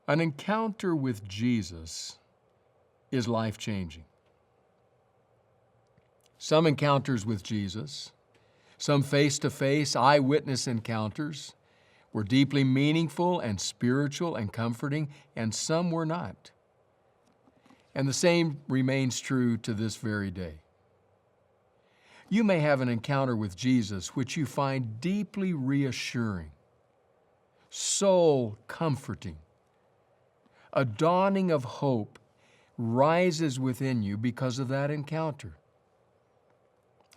An encounter with Jesus is life-changing. Some encounters with Jesus, some face-to-face eyewitness encounters, were deeply meaningful and spiritual and comforting, and some were not. And the same remains true to this very day. You may have an encounter with Jesus which you find deeply reassuring, soul comforting. A dawning of hope rises within you because of that encounter.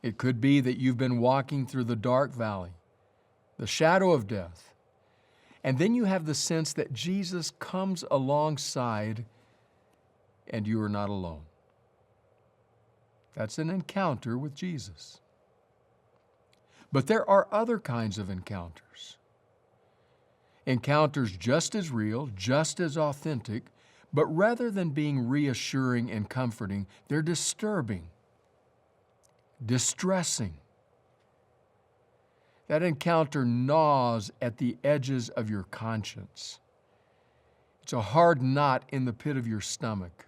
It could be that you've been walking through the dark valley, the shadow of death, and then you have the sense that Jesus comes alongside and you are not alone. That's an encounter with Jesus. But there are other kinds of encounters. Encounters just as real, just as authentic, but rather than being reassuring and comforting, they're disturbing, distressing. That encounter gnaws at the edges of your conscience. It's a hard knot in the pit of your stomach.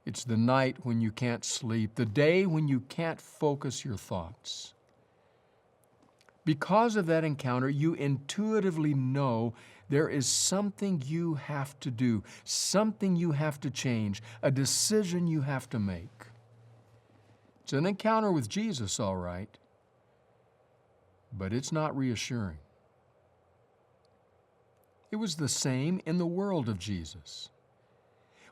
It's the night when you can't sleep, the day when you can't focus your thoughts. Because of that encounter, you intuitively know there is something you have to do, something you have to change, a decision you have to make. It's an encounter with Jesus, all right, but it's not reassuring. It was the same in the world of Jesus.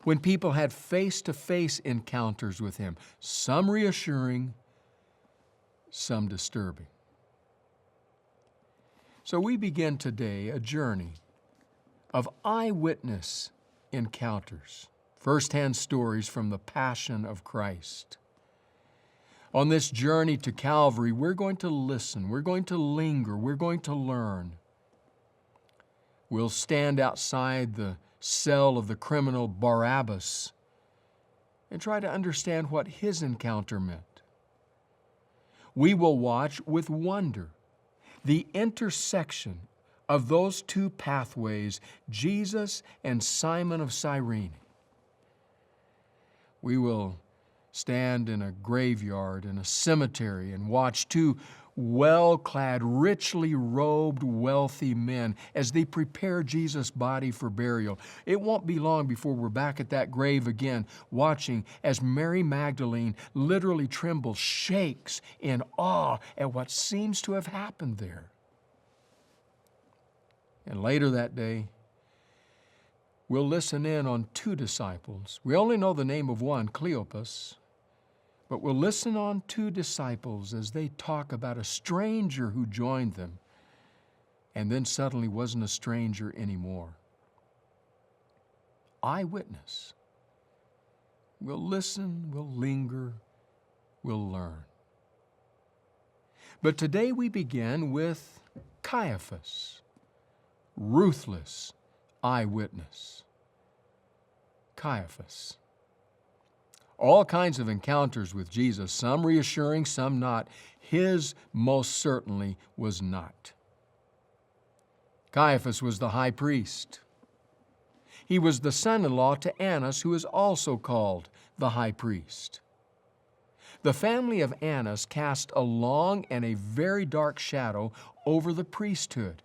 When people had face-to-face encounters with Him, some reassuring, some disturbing. So we begin today a journey of eyewitness encounters, firsthand stories from the Passion of Christ. On this journey to Calvary, we're going to listen, we're going to linger, we're going to learn. We'll stand outside the cell of the criminal Barabbas and try to understand what his encounter meant. We will watch with wonder the intersection of those two pathways, Jesus and Simon of Cyrene. We will stand in a graveyard, in a cemetery, and watch two well-clad, richly robed, wealthy men as they prepare Jesus' body for burial. It won't be long before we're back at that grave again, watching as Mary Magdalene literally trembles, shakes in awe at what seems to have happened there. And later that day, we'll listen in on two disciples. We only know the name of one, Caiaphas, but we'll listen on two disciples as they talk about a stranger who joined them and then suddenly wasn't a stranger anymore. Eyewitness. We'll listen, we'll linger, we'll learn. But today we begin with Caiaphas, ruthless eyewitness. Caiaphas. All kinds of encounters with Jesus, some reassuring, some not. His most certainly was not. Caiaphas was the high priest. He was the son-in-law to Annas, who is also called the high priest. The family of Annas cast a long and a very dark shadow over the priesthood.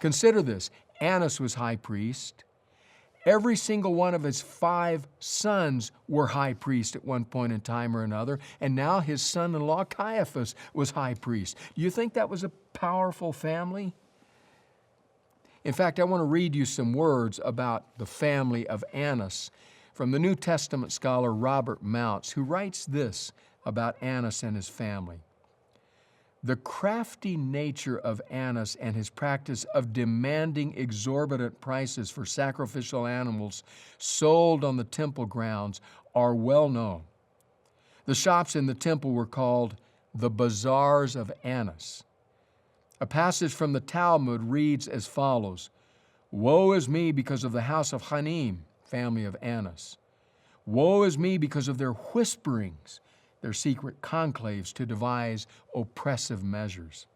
Consider this, Annas was high priest. Every single one of his 5 sons were high priests at one point in time or another, and now his son-in-law Caiaphas was high priest. You think that was a powerful family? In fact, I want to read you some words about the family of Annas from the New Testament scholar Robert Mounce, who writes this about Annas and his family. The crafty nature of Annas and his practice of demanding exorbitant prices for sacrificial animals sold on the temple grounds are well known. The shops in the temple were called the bazaars of Annas. A passage from the Talmud reads as follows, "Woe is me because of the house of Hanim, family of Annas. Woe is me because of their whisperings, their secret conclaves to devise oppressive measures."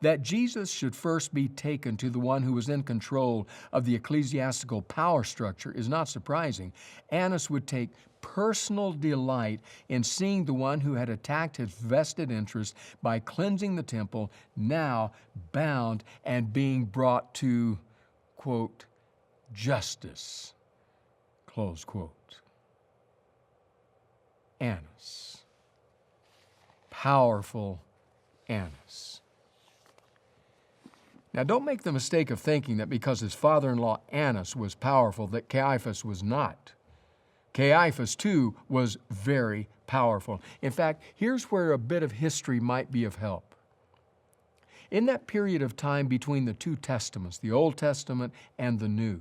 That Jesus should first be taken to the one who was in control of the ecclesiastical power structure is not surprising. Annas would take personal delight in seeing the one who had attacked his vested interest by cleansing the temple, now bound and being brought to, quote, justice, close quote. Annas. Powerful Annas. Now, don't make the mistake of thinking that because his father-in-law Annas was powerful, that Caiaphas was not. Caiaphas, too, was very powerful. In fact, here's where a bit of history might be of help. In that period of time between the two testaments, the Old Testament and the New,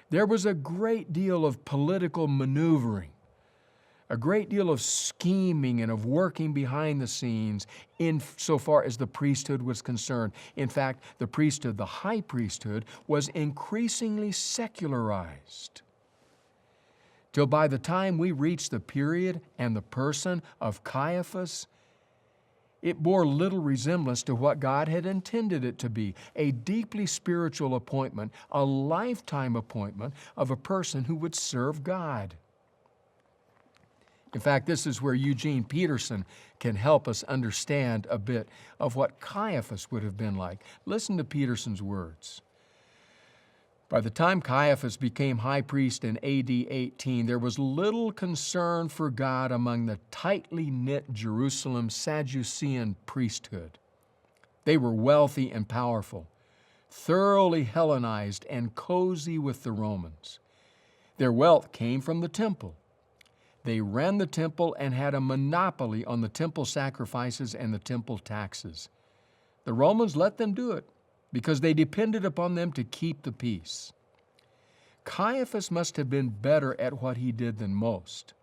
there was a great deal of political maneuvering, a great deal of scheming and of working behind the scenes insofar as the priesthood was concerned. In fact, the priesthood, the high priesthood, was increasingly secularized, till by the time we reach the period and the person of Caiaphas, it bore little resemblance to what God had intended it to be, a deeply spiritual appointment, a lifetime appointment of a person who would serve God. In fact, this is where Eugene Peterson can help us understand a bit of what Caiaphas would have been like. Listen to Peterson's words. By the time Caiaphas became high priest in AD 18, there was little concern for God among the tightly knit Jerusalem Sadducean priesthood. They were wealthy and powerful, thoroughly Hellenized and cozy with the Romans. Their wealth came from the temple. They ran the temple and had a monopoly on the temple sacrifices and the temple taxes. The Romans let them do it because they depended upon them to keep the peace. Caiaphas must have been better at what he did than most.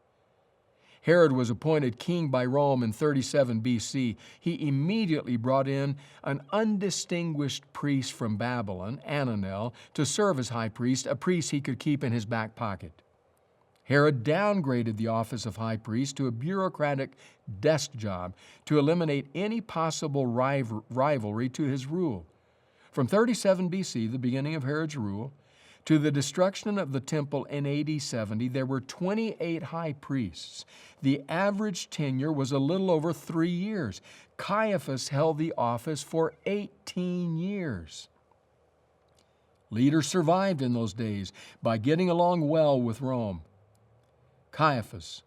Herod was appointed king by Rome in 37 BC. He immediately brought in an undistinguished priest from Babylon, Ananel, to serve as high priest, a priest he could keep in his back pocket. Herod downgraded the office of high priest to a bureaucratic desk job to eliminate any possible rivalry to his rule. From 37 BC, the beginning of Herod's rule, to the destruction of the temple in AD 70, there were 28 high priests. The average tenure was a little over 3 years. Caiaphas held the office for 18 years. Leaders survived in those days by getting along well with Rome. Caiaphas,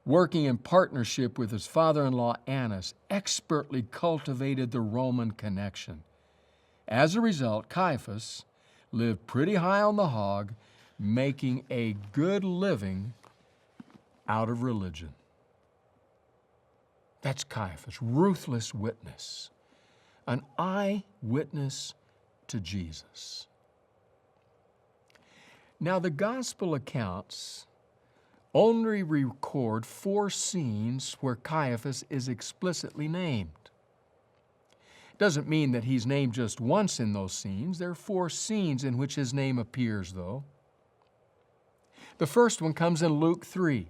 working in partnership with his father-in-law Annas, expertly cultivated the Roman connection. As a result, Caiaphas lived pretty high on the hog, making a good living out of religion. That's Caiaphas, ruthless witness, an eyewitness to Jesus. Now, the gospel accounts only record 4 scenes where Caiaphas is explicitly named. Doesn't mean that he's named just once in those scenes. There are 4 scenes in which his name appears, though. The first one comes in Luke 3,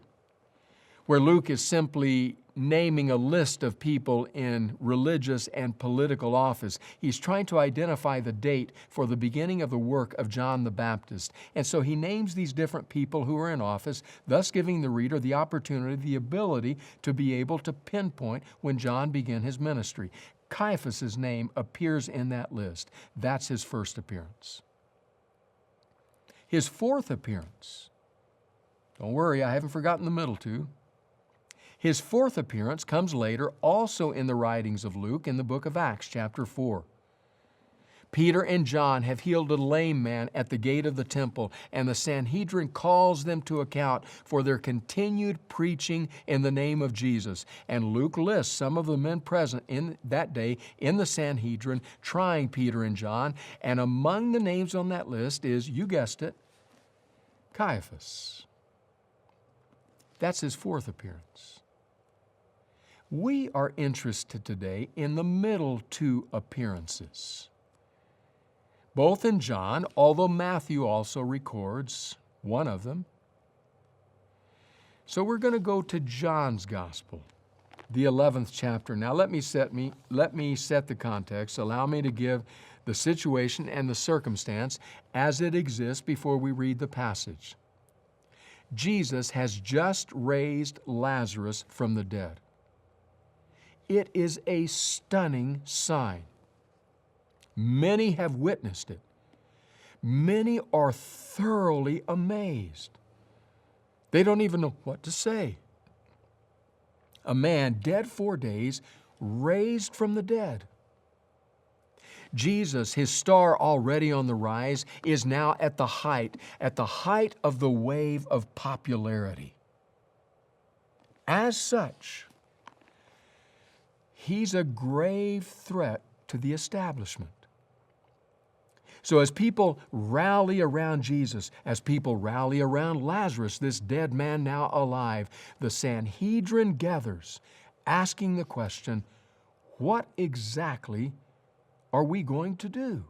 where Luke is simply naming a list of people in religious and political office. He's trying to identify the date for the beginning of the work of John the Baptist. And so he names these different people who are in office, thus giving the reader the opportunity, the ability to be able to pinpoint when John began his ministry. Caiaphas' name appears in that list. That's his first appearance. His fourth appearance, don't worry, I haven't forgotten the middle two. His fourth appearance comes later, also in the writings of Luke, in the book of Acts, chapter 4. Peter and John have healed a lame man at the gate of the temple, and the Sanhedrin calls them to account for their continued preaching in the name of Jesus. And Luke lists some of the men present in that day in the Sanhedrin trying Peter and John, and among the names on that list is, you guessed it, Caiaphas. That's his fourth appearance. We are interested today in the middle 2 appearances. Both in John, although Matthew also records one of them. So we're going to go to John's gospel. the 11th chapter. Now let me set the context. Allow me to give the situation and the circumstance as it exists before we read the passage. Jesus has just raised Lazarus from the dead. It is a stunning sign. Many have witnessed it. Many are thoroughly amazed. They don't even know what to say. A man dead 4 days, raised from the dead. Jesus, his star already on the rise, is now at the height of the wave of popularity. As such, he's a grave threat to the establishment. So as people rally around Jesus, as people rally around Lazarus, this dead man now alive, the Sanhedrin gathers, asking the question, what exactly are we going to do?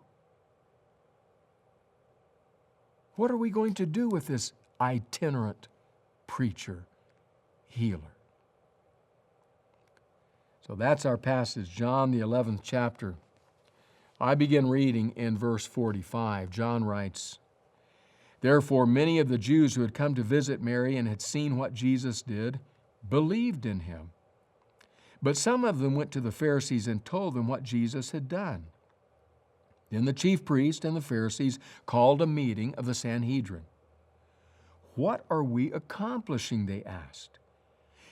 What are we going to do with this itinerant preacher, healer? So that's our passage, John the 11th chapter. I begin reading in verse 45. John writes, "Therefore many of the Jews who had come to visit Mary and had seen what Jesus did believed in him. But some of them went to the Pharisees and told them what Jesus had done. Then the chief priest and the Pharisees called a meeting of the Sanhedrin. 'What are we accomplishing?' they asked.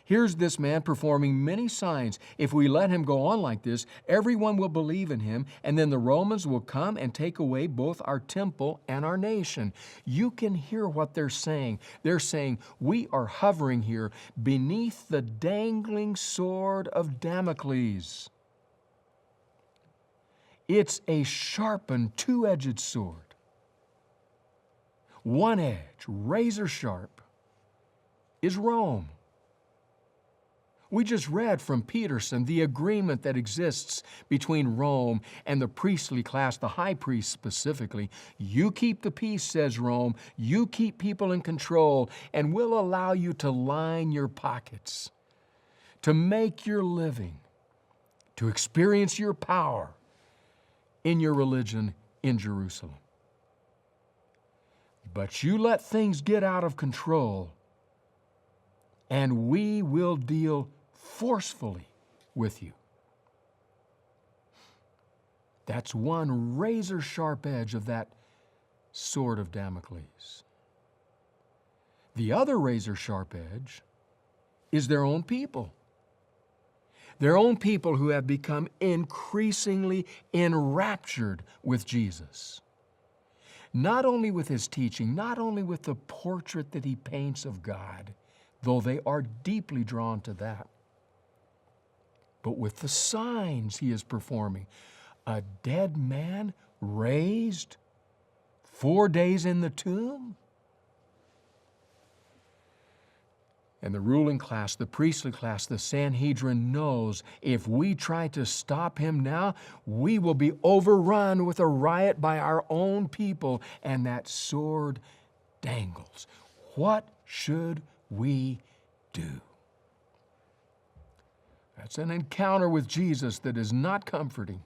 'Here's this man performing many signs. If we let him go on like this, everyone will believe in him, and then the Romans will come and take away both our temple and our nation.' You can hear what they're saying. They're saying, we are hovering here beneath the dangling sword of Damocles. It's a sharpened, two-edged sword. One edge, razor sharp, is Rome. We just read from Peterson the agreement that exists between Rome and the priestly class, the high priest specifically. You keep the peace, says Rome. You keep people in control, and we'll allow you to line your pockets, to make your living, to experience your power in your religion in Jerusalem. But you let things get out of control, and we will deal forcefully with you.' That's one razor-sharp edge of that sword of Damocles. The other razor-sharp edge is their own people. Their own people who have become increasingly enraptured with Jesus. Not only with his teaching, not only with the portrait that he paints of God, though they are deeply drawn to that, but with the signs he is performing. A dead man raised, 4 days in the tomb. And the ruling class, the priestly class, the Sanhedrin knows if we try to stop him now, we will be overrun with a riot by our own people, and that sword dangles. What should we do? That's an encounter with Jesus that is not comforting.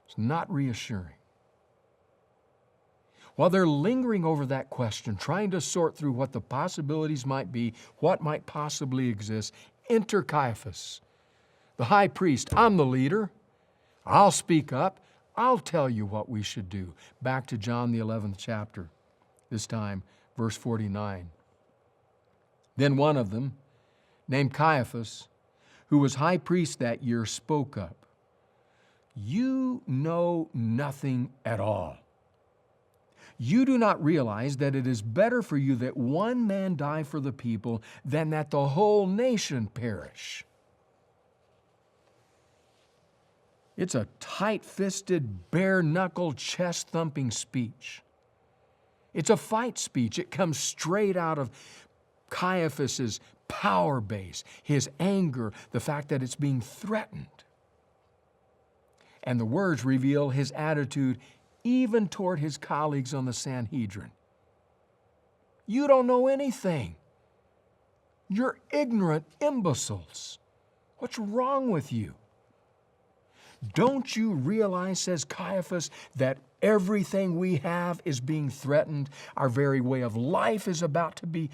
It's not reassuring. While they're lingering over that question, trying to sort through what the possibilities might be, what might possibly exist, enter Caiaphas, the high priest. I'm the leader. I'll speak up. I'll tell you what we should do. Back to John the 11th chapter, this time verse 49. Then one of them, named Caiaphas, who was high priest that year, spoke up. "You know nothing at all. You do not realize that it is better for you that one man die for the people than that the whole nation perish." It's a tight-fisted, bare-knuckled, chest-thumping speech. It's a fight speech. It comes straight out of Caiaphas's power base, his anger, the fact that it's being threatened. And the words reveal his attitude even toward his colleagues on the Sanhedrin. You don't know anything. You're ignorant imbeciles. What's wrong with you? Don't you realize, says Caiaphas, that everything we have is being threatened? Our very way of life is about to be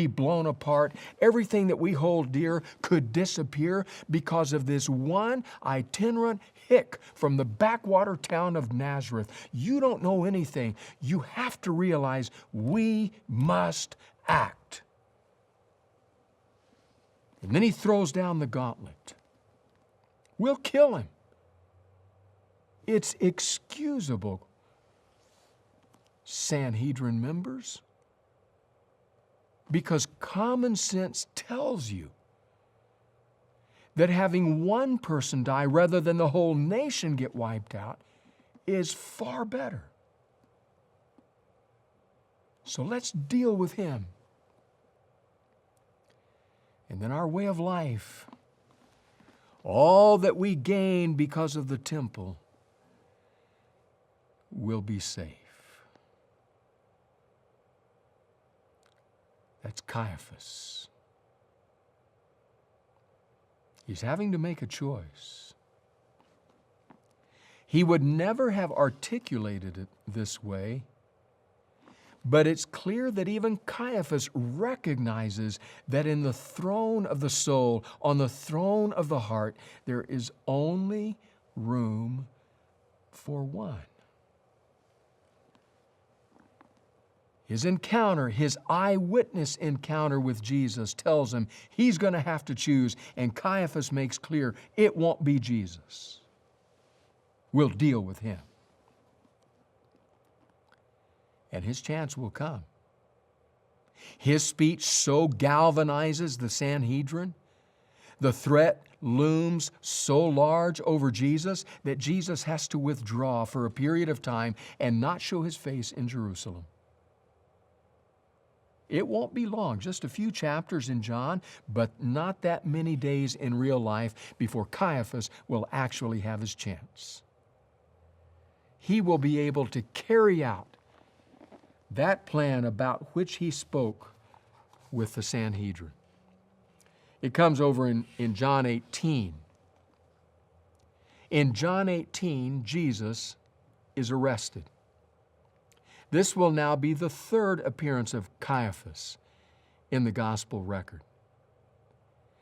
blown apart. Everything that we hold dear could disappear because of this one itinerant hick from the backwater town of Nazareth. You don't know anything. You have to realize we must act. And then he throws down the gauntlet. We'll kill him. It's excusable, Sanhedrin members, because common sense tells you that having one person die rather than the whole nation get wiped out is far better. So let's deal with him. And then our way of life, all that we gain because of the temple, will be safe. That's Caiaphas. He's having to make a choice. He would never have articulated it this way, but it's clear that even Caiaphas recognizes that in the throne of the soul, on the throne of the heart, there is only room for one. His encounter, his eyewitness encounter with Jesus tells him he's going to have to choose, and Caiaphas makes clear it won't be Jesus. We'll deal with him. And his chance will come. His speech so galvanizes the Sanhedrin, the threat looms so large over Jesus that Jesus has to withdraw for a period of time and not show his face in Jerusalem. It won't be long, just a few chapters in John, but not that many days in real life before Caiaphas will actually have his chance. He will be able to carry out that plan about which he spoke with the Sanhedrin. It comes over in John 18. In John 18, Jesus is arrested. This will now be the third appearance of Caiaphas in the gospel record.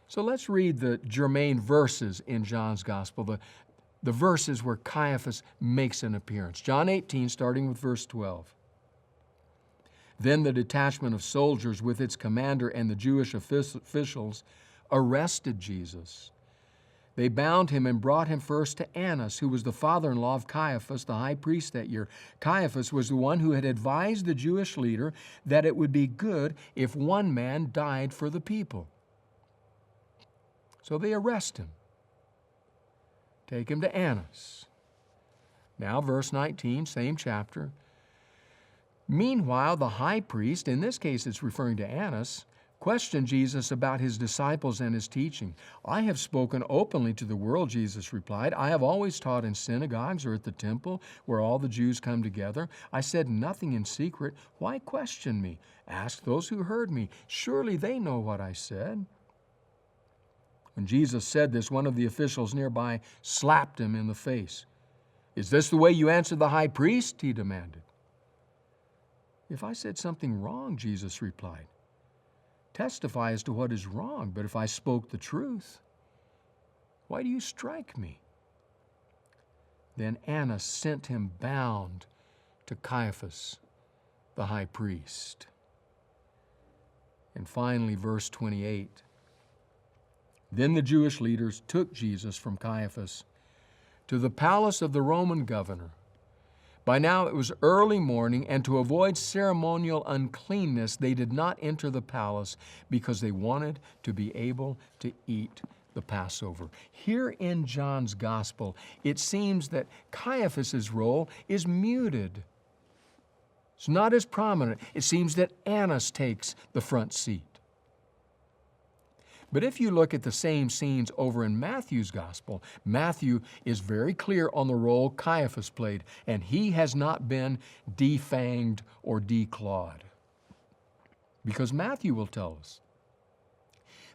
So let's read the germane verses in John's gospel, the verses where Caiaphas makes an appearance. John 18, starting with verse 12. Then the detachment of soldiers with its commander and the Jewish officials arrested Jesus. They bound him and brought him first to Annas, who was the father-in-law of Caiaphas, the high priest that year. Caiaphas was the one who had advised the Jewish leader that it would be good if one man died for the people. So they arrest him, take him to Annas. Now, verse 19, same chapter. Meanwhile, the high priest, in this case it's referring to Annas, questioned Jesus about his disciples and his teaching. I have spoken openly to the world, Jesus replied. I have always taught in synagogues or at the temple where all the Jews come together. I said nothing in secret. Why question me? Ask those who heard me. Surely they know what I said. When Jesus said this, one of the officials nearby slapped him in the face. Is this the way you answer the high priest? He demanded. If I said something wrong, Jesus replied, testify as to what is wrong, but if I spoke the truth, why do you strike me? Then Annas sent him bound to Caiaphas, the high priest. And finally, verse 28. Then the Jewish leaders took Jesus from Caiaphas to the palace of the Roman governor. By now it was early morning, and to avoid ceremonial uncleanness, they did not enter the palace because they wanted to be able to eat the Passover. Here in John's gospel, it seems that Caiaphas' role is muted. It's not as prominent. It seems that Annas takes the front seat. But if you look at the same scenes over in Matthew's gospel, Matthew is very clear on the role Caiaphas played, and he has not been defanged or declawed. Because Matthew will tell us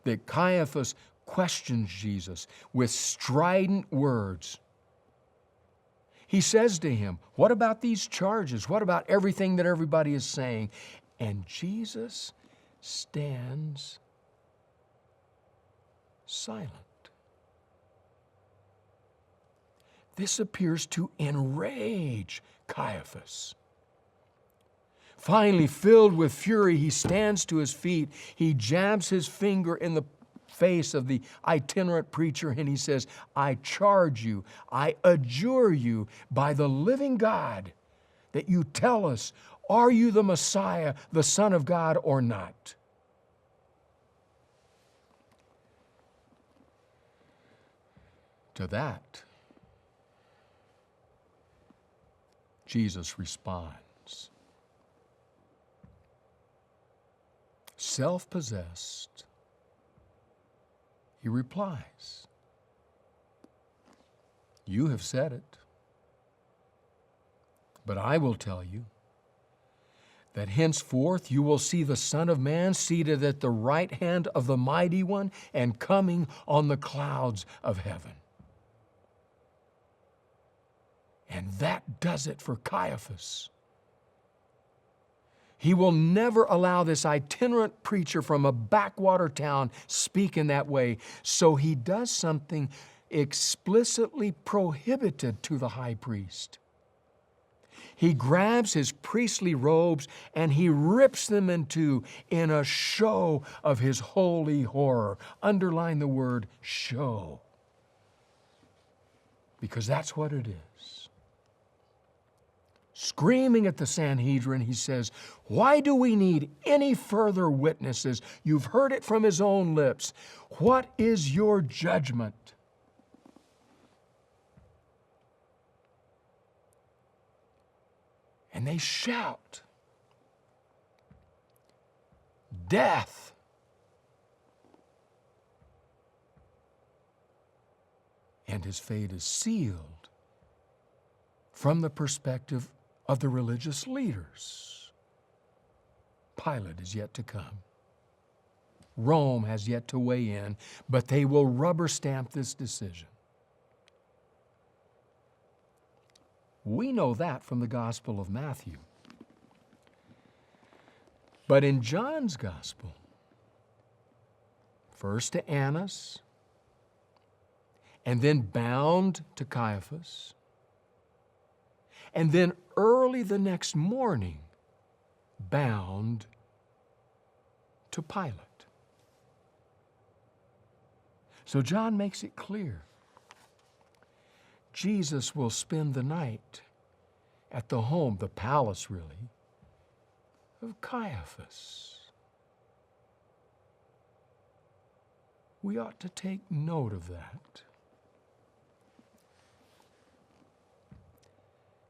that Caiaphas questions Jesus with strident words. He says to him, "What about these charges? What about everything that everybody is saying?" And Jesus stands silent. This appears to enrage Caiaphas. Finally, filled with fury, he stands to his feet. He jabs his finger in the face of the itinerant preacher and he says, "I charge you, I adjure you by the living God that you tell us, are you the Messiah, the Son of God, or not?" To that, Jesus responds. Self-possessed, he replies, "You have said it, but I will tell you that henceforth you will see the Son of Man seated at the right hand of the Mighty One and coming on the clouds of heaven." And that does it for Caiaphas. He will never allow this itinerant preacher from a backwater town speak in that way, so he does something explicitly prohibited to the high priest. He grabs his priestly robes and he rips them in two in a show of his holy horror. Underline the word show, because that's what it is. Screaming at the Sanhedrin, he says, "Why do we need any further witnesses? You've heard it from his own lips. What is your judgment?" And they shout, "Death!" And his fate is sealed from the perspective of the religious leaders. Pilate is yet to come. Rome has yet to weigh in, but they will rubber stamp this decision. We know that from the Gospel of Matthew. But in John's Gospel, first to Annas, and then bound to Caiaphas, and then early the next morning, bound to Pilate. So John makes it clear. Jesus will spend the night at the home, the palace really, of Caiaphas. We ought to take note of that.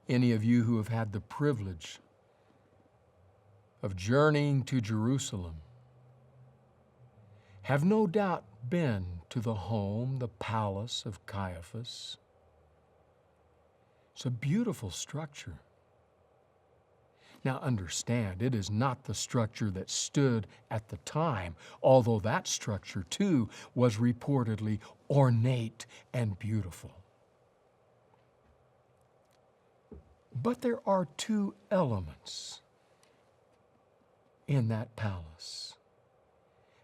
Any of you who have had the privilege of journeying to Jerusalem have no doubt been to the home, the palace of Caiaphas. It's a beautiful structure. Now understand, it is not the structure that stood at the time, although that structure too was reportedly ornate and beautiful. But there are two elements in that palace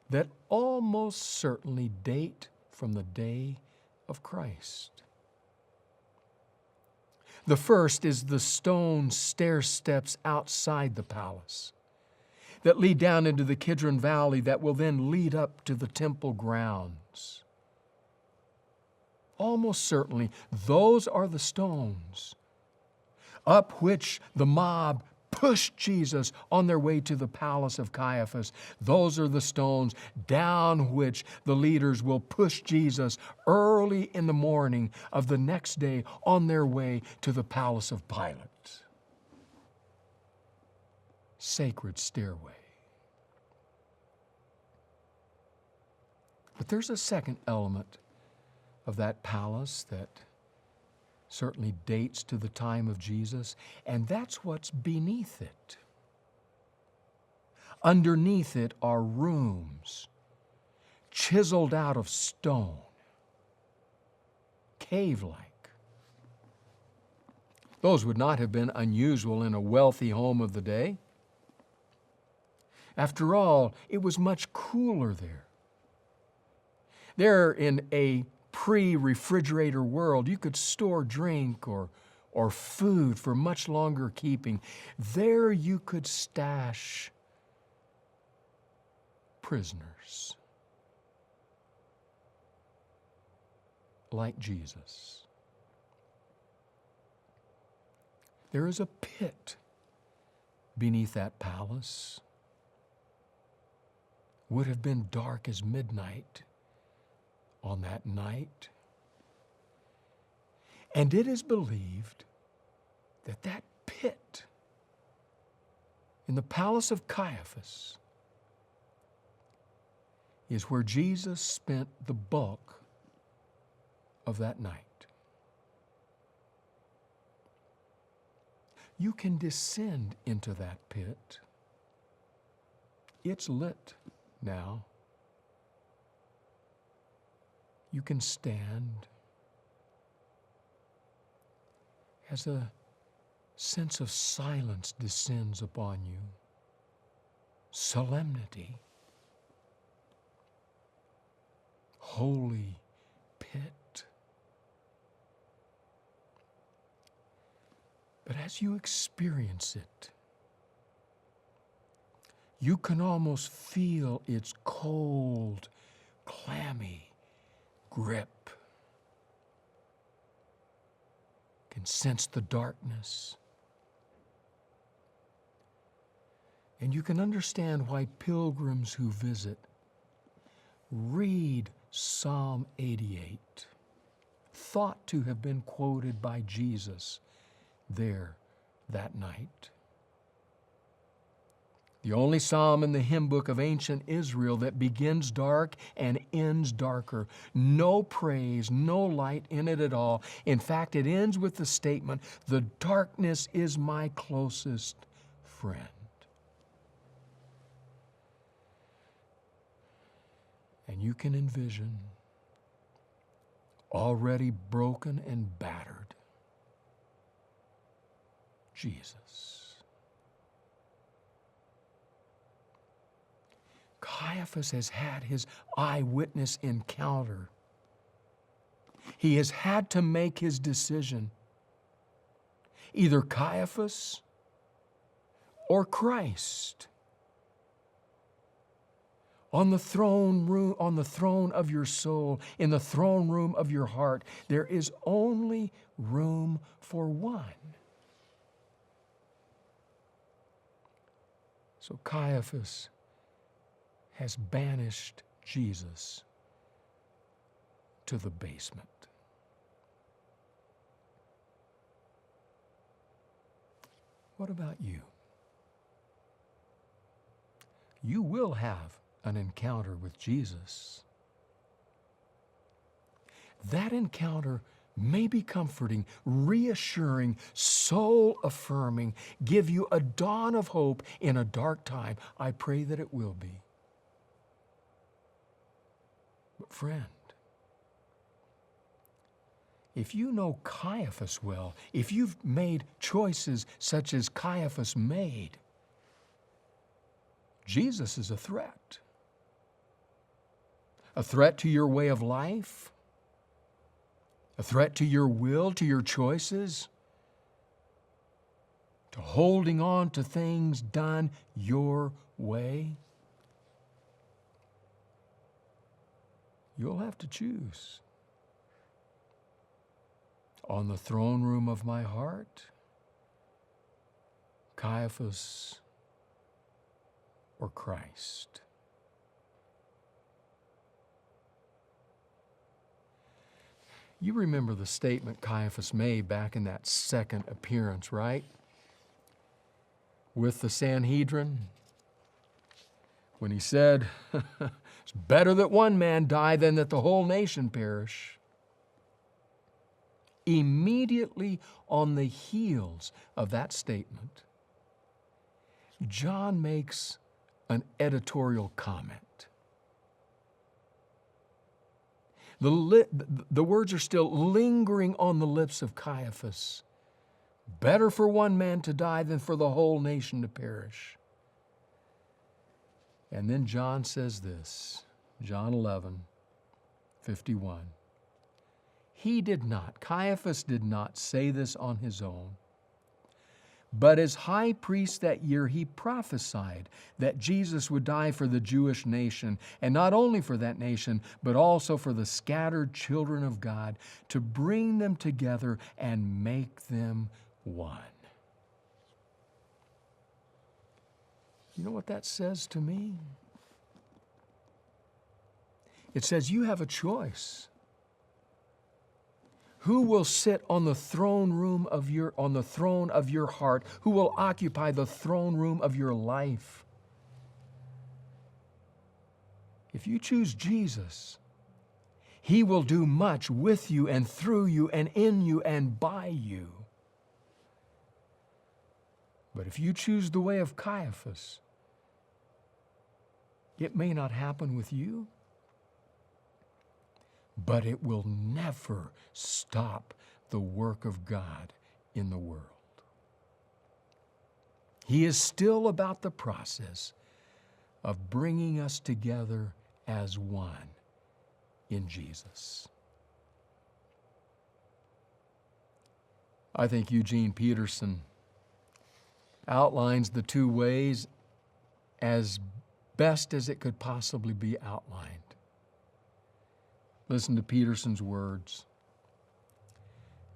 that almost certainly date from the day of Christ. The first is the stone stair steps outside the palace that lead down into the Kidron Valley that will then lead up to the temple grounds. Almost certainly, those are the stones up which the mob pushed Jesus on their way to the palace of Caiaphas. Those are the stones down which the leaders will push Jesus early in the morning of the next day on their way to the palace of Pilate. Sacred stairway. But there's a second element of that palace that certainly dates to the time of Jesus, and that's what's beneath it. Underneath it are rooms, chiseled out of stone, cave-like. Those would not have been unusual in a wealthy home of the day. After all, it was much cooler there. There, in a pre-refrigerator world, you could store drink or food for much longer keeping. There you could stash prisoners like Jesus. There is a pit beneath that palace. Would have been dark as midnight on that night. And it is believed that that pit in the palace of Caiaphas is where Jesus spent the bulk of that night. You can descend into that pit. It's lit now. You can stand as a sense of silence descends upon you. Solemnity. Holy pit. But as you experience it, you can almost feel its cold, clammy grip. Can sense the darkness. And you can understand why pilgrims who visit read Psalm 88, thought to have been quoted by Jesus there that night. The only psalm in the hymn book of ancient Israel that begins dark and ends darker. No praise, no light in it at all. In fact, it ends with the statement, "The darkness is my closest friend." And you can envision, already broken and battered, Jesus. Caiaphas has had his eyewitness encounter. He has had to make his decision. Either Caiaphas or Christ. On the throne of your soul, in the throne room of your heart, there is only room for one. So Caiaphas has banished Jesus to the basement. What about you? You will have an encounter with Jesus. That encounter may be comforting, reassuring, soul-affirming, give you a dawn of hope in a dark time. I pray that it will be. But friend, if you know Caiaphas well, if you've made choices such as Caiaphas made, Jesus is a threat. A threat to your way of life, a threat to your will, to your choices, to holding on to things done your way. You'll have to choose. On the throne room of my heart, Caiaphas or Christ. You remember the statement Caiaphas made back in that second appearance, right? With the Sanhedrin, when he said, "It's better that one man die than that the whole nation perish." Immediately on the heels of that statement, John makes an editorial comment. The words are still lingering on the lips of Caiaphas. Better for one man to die than for the whole nation to perish. And then John says this, John 11:51. Caiaphas did not say this on his own, but as high priest that year he prophesied that Jesus would die for the Jewish nation, and not only for that nation, but also for the scattered children of God, to bring them together and make them one. You know what that says to me? It says you have a choice. Who will sit on the throne of your heart? Who will occupy the throne room of your life? If you choose Jesus, He will do much with you and through you and in you and by you. But if you choose the way of Caiaphas, it may not happen with you, but it will never stop the work of God in the world. He is still about the process of bringing us together as one in Jesus. I think Eugene Peterson outlines the two ways as best as it could possibly be outlined. Listen to Peterson's words.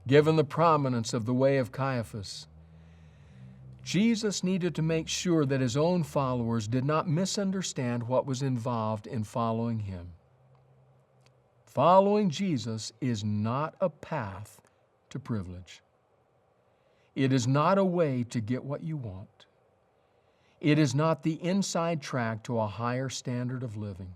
Given the prominence of the way of Caiaphas, Jesus needed to make sure that His own followers did not misunderstand what was involved in following Him. Following Jesus is not a path to privilege. It is not a way to get what you want. It is not the inside track to a higher standard of living.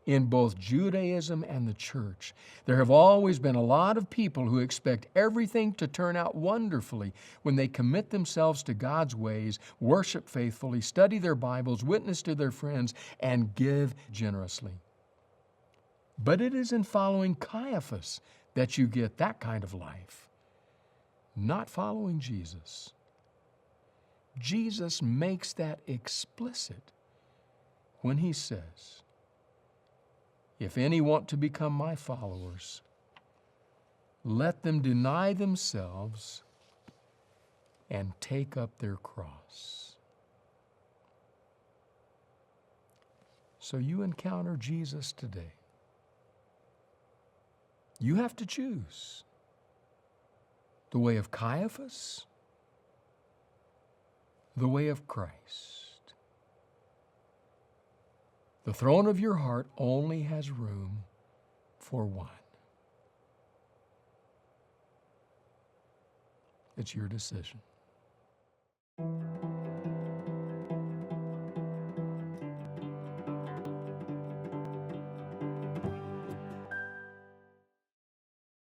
In both Judaism and the church, there have always been a lot of people who expect everything to turn out wonderfully when they commit themselves to God's ways, worship faithfully, study their Bibles, witness to their friends, and give generously. But it is in following Caiaphas that you get that kind of life, not following Jesus. Jesus makes that explicit when He says, if any want to become my followers, let them deny themselves and take up their cross. So you encounter Jesus today. You have to choose the way of Caiaphas, the way of Christ. The throne of your heart only has room for one. It's your decision.